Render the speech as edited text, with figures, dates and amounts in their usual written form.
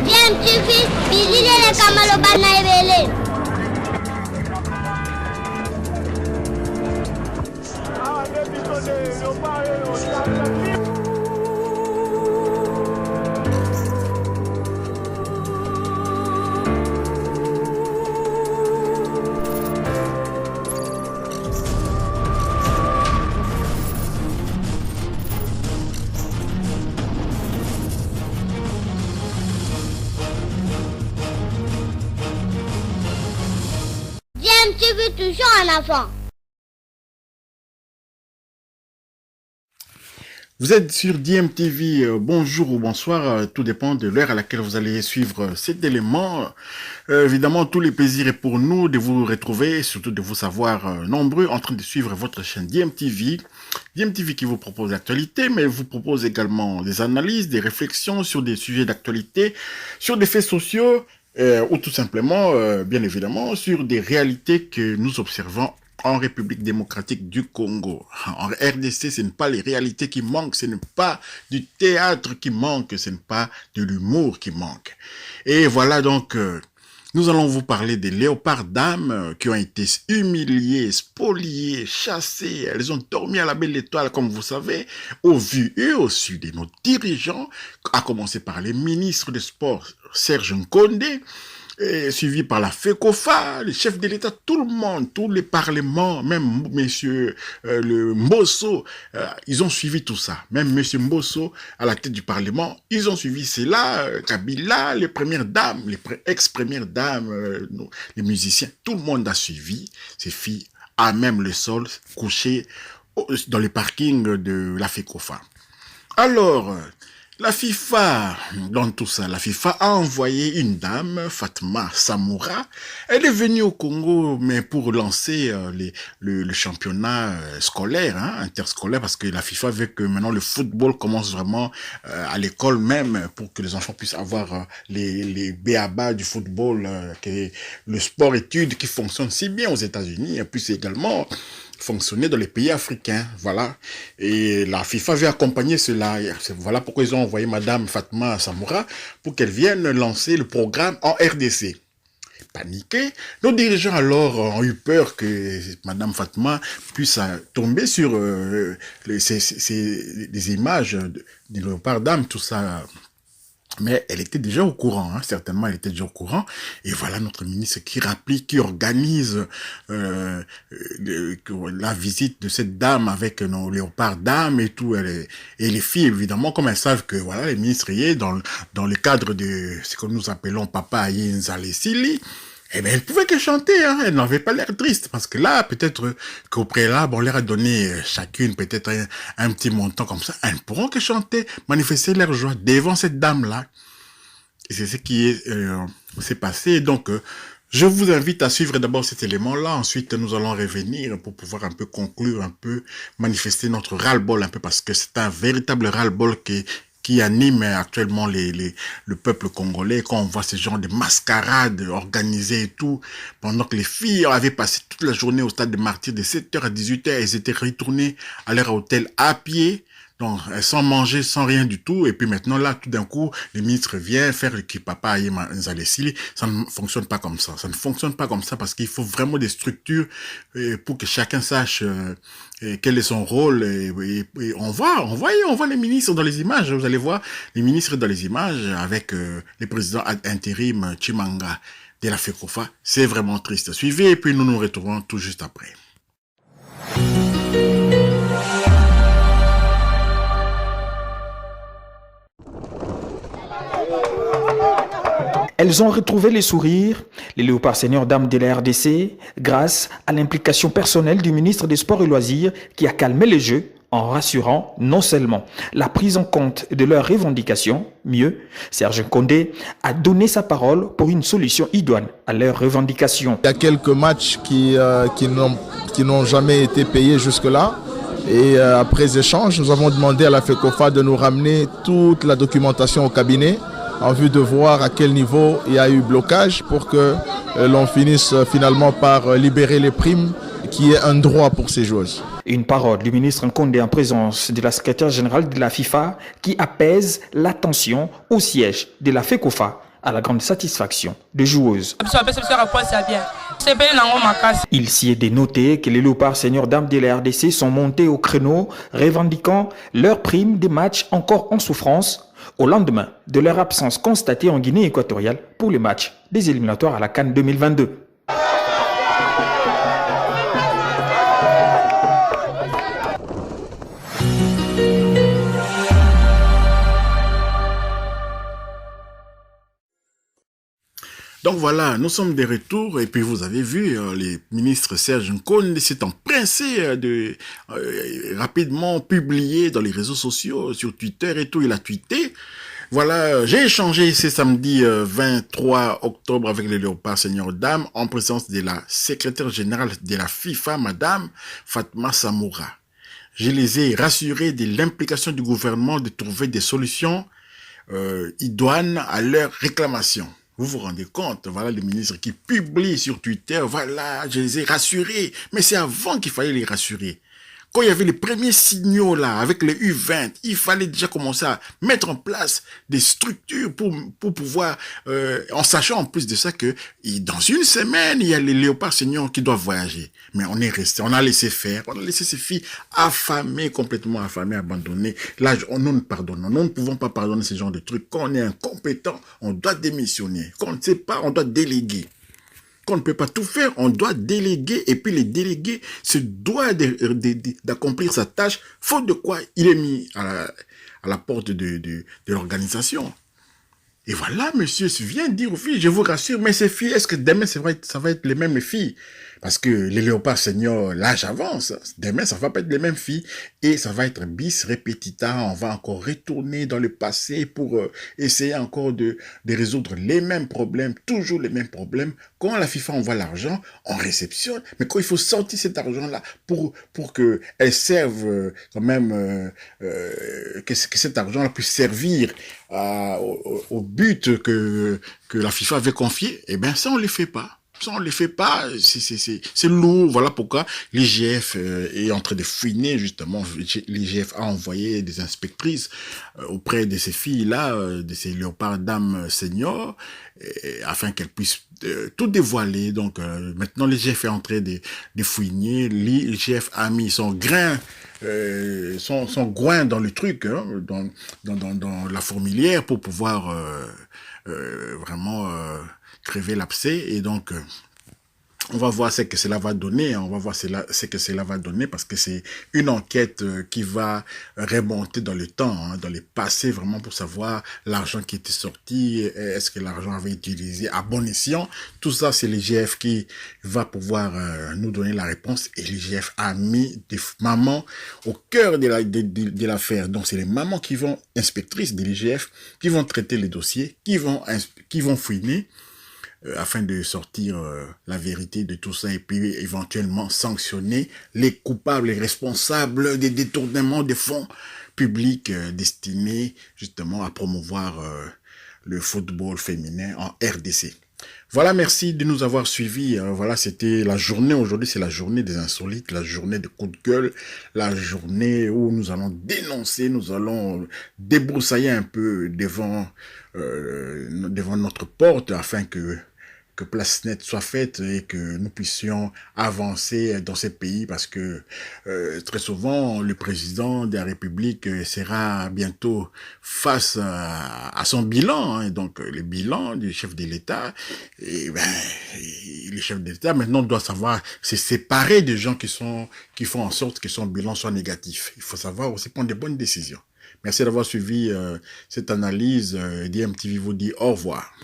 Bien, tu fais, visiter les Kamalobana et Bien, tu veux toujours un enfant. Vous êtes sur DMTV, bonjour ou bonsoir, tout dépend de l'heure à laquelle vous allez suivre cet élément. Évidemment, tout le plaisir est pour nous de vous retrouver, surtout de vous savoir nombreux en train de suivre votre chaîne DMTV. DMTV qui vous propose l'actualité, mais vous propose également des analyses, des réflexions sur des sujets d'actualité, sur des faits sociaux, ou tout simplement, bien évidemment, sur des réalités que nous observons en République démocratique du Congo. En RDC, ce n'est pas les réalités qui manquent, ce n'est pas du théâtre qui manque, ce n'est pas de l'humour qui manque. Et voilà donc, nous allons vous parler des léopards dames qui ont été humiliés, spoliés, chassés. Elles ont dormi à la belle étoile, comme vous savez, au vu et au su de nos dirigeants, à commencer par les ministres des Sports, Serge Nkondé, suivi par la FECOFA, les chefs de l'État, tout le monde, tous les parlements, même monsieur le Mbosso, ils ont suivi tout ça. Même monsieur Mbosso, à la tête du Parlement, ils ont suivi cela, Kabila, les premières dames, les ex-premières dames, les musiciens, tout le monde a suivi ces filles à même le sol, couchées dans les parkings de la FECOFA. Alors, la FIFA, dans tout ça, la FIFA a envoyé une dame, Fatma Samoura. Elle est venue au Congo, mais pour lancer le championnat scolaire, interscolaire, parce que la FIFA veut que maintenant le football commence vraiment à l'école même, pour que les enfants puissent avoir les b.a.-ba du football, que le sport-études qui fonctionne si bien aux États-Unis, et puis c'est également fonctionner dans les pays africains, voilà. Et la FIFA veut accompagner cela. Voilà pourquoi ils ont envoyé Madame Fatma Samoura pour qu'elle vienne lancer le programme en RDC. Paniqué, nos dirigeants alors ont eu peur que Madame Fatma puisse tomber sur des images de léopards dames, tout ça. Mais elle était déjà au courant, certainement elle était déjà au courant. Et voilà notre ministre qui rapplique, qui organise la visite de cette dame avec nos léopards dames et tout. Et les filles, évidemment, comme elles savent que voilà, les ministres y est dans le cadre de ce que nous appelons Papa Yinzale Sili, eh bien, elles pouvaient que chanter, elles n'avaient pas l'air tristes, parce que là, peut-être qu'au préalable, on leur a donné chacune peut-être un petit montant comme ça, elles ne pourront que chanter, manifester leur joie devant cette dame-là. Et c'est ce qui s'est passé. Donc, je vous invite à suivre d'abord cet élément-là, ensuite nous allons revenir pour pouvoir un peu conclure, un peu manifester notre ras-le-bol, un peu, parce que c'est un véritable ras-le-bol qui anime actuellement le peuple congolais, quand on voit ce genre de mascarade organisée et tout, pendant que les filles avaient passé toute la journée au stade de Martyrs de 7h à 18h, elles étaient retournées à leur hôtel à pied, donc sans manger, sans rien du tout, et puis maintenant là, tout d'un coup, le ministre vient faire le Kipapa Yinzale Sili. Ça ne fonctionne pas comme ça, ça ne fonctionne pas comme ça, parce qu'il faut vraiment des structures pour que chacun sache quel est son rôle, et on voit les ministres dans les images, vous allez voir les ministres dans les images avec le président intérim Chimanga de la FECOFA. C'est vraiment triste. Suivez, et puis nous nous retrouvons tout juste après. Elles ont retrouvé les sourires, les léopards seigneurs dames de la RDC, grâce à l'implication personnelle du ministre des Sports et Loisirs qui a calmé les jeux en rassurant non seulement la prise en compte de leurs revendications, mieux, Serge Nkondé a donné sa parole pour une solution idoine à leurs revendications. Il y a quelques matchs qui n'ont jamais été payés jusque-là. Et après échange, nous avons demandé à la FECOFA de nous ramener toute la documentation au cabinet en vue de voir à quel niveau il y a eu blocage pour que l'on finisse finalement par libérer les primes qui est un droit pour ces joueuses. Une parole du ministre Nkonde en présence de la secrétaire générale de la FIFA qui apaise la tension au siège de la FECOFA à la grande satisfaction des joueuses. Il s'y est dénoté que les léopards seniors dames de la RDC sont montés au créneau revendiquant leur prime des matchs encore en souffrance au lendemain de leur absence constatée en Guinée équatoriale pour les matchs des éliminatoires à la CAN 2022. Donc voilà, nous sommes de retour et puis vous avez vu, le ministre Serge Nkonde s'est empressé de rapidement publier dans les réseaux sociaux, sur Twitter et tout, il a tweeté. Voilà, j'ai échangé ce samedi 23 octobre avec les léopards seniors dames en présence de la secrétaire générale de la FIFA, Madame Fatma Samoura. Je les ai rassurés de l'implication du gouvernement de trouver des solutions idoines à leurs réclamations. Vous vous rendez compte, voilà le ministre qui publie sur Twitter, voilà, je les ai rassurés. Mais c'est avant qu'il fallait les rassurer. Quand il y avait les premiers signaux là, avec les U20, il fallait déjà commencer à mettre en place des structures pour pouvoir, en sachant en plus de ça que dans une semaine, il y a les léopards seniors qui doivent voyager. Mais on est resté, on a laissé faire, on a laissé ces filles affamées, complètement affamées, abandonnées. Là, nous ne pardonnons, nous ne pouvons pas pardonner ce genre de trucs. Quand on est incompétent, on doit démissionner. Quand on ne sait pas, on doit déléguer. Quand on ne peut pas tout faire, on doit déléguer, et puis les délégués se doivent d'accomplir sa tâche, faute de quoi il est mis à la porte de l'organisation. Et voilà, monsieur vient dire aux filles, je vous rassure, mais ces filles, est-ce que demain ça va être les mêmes filles? Parce que les léopards seniors, l'âge avance. Demain, ça va pas être les mêmes filles. Et ça va être bis repetita. On va encore retourner dans le passé pour essayer encore de résoudre les mêmes problèmes. Toujours les mêmes problèmes. Quand la FIFA envoie l'argent, on réceptionne. Mais quand il faut sortir cet argent-là pour que elle serve quand même, que cet argent-là puisse servir au but que la FIFA avait confié, eh bien, ça, on les fait pas. Ça, on ne les fait pas, c'est lourd. Voilà pourquoi l'IGF est en train de fouiner, justement. L'IGF a envoyé des inspectrices auprès de ces filles-là, de ces léopards dames seniors, afin qu'elles puissent tout dévoiler. Donc, maintenant, l'IGF est en train de fouiner. L'IGF a mis son grain, son groin dans le truc, hein, dans la fourmilière pour pouvoir vraiment crever l'abcès. Et donc on va voir ce que cela va donner, on va voir ce que cela va donner, parce que c'est une enquête qui va remonter dans le temps, hein, dans le passé, vraiment pour savoir l'argent qui était sorti, est-ce que l'argent avait été utilisé à bon escient. Tout ça, c'est l'IGF qui va pouvoir nous donner la réponse, et l'IGF a mis des mamans au cœur de l'affaire. Donc c'est les mamans qui vont, inspectrices de l'IGF, qui vont traiter les dossiers, qui vont fouiner, afin de sortir la vérité de tout ça, et puis éventuellement sanctionner les coupables et responsables des détournements de fonds publics destinés justement à promouvoir le football féminin en RDC. Voilà, merci de nous avoir suivis. Voilà, c'était la journée, aujourd'hui c'est la journée des insolites, la journée de coups de gueule, la journée où nous allons dénoncer, nous allons débroussailler un peu devant notre porte, afin que place nette soit faite et que nous puissions avancer dans ces pays, parce que très souvent le président de la République sera bientôt face à son bilan, hein, donc le bilan du chef de l'État. Et le chef de l'État maintenant doit savoir se séparer des gens qui font en sorte que son bilan soit négatif. Il faut savoir aussi prendre des bonnes décisions. Merci d'avoir suivi cette analyse. DMTV vous dit au revoir.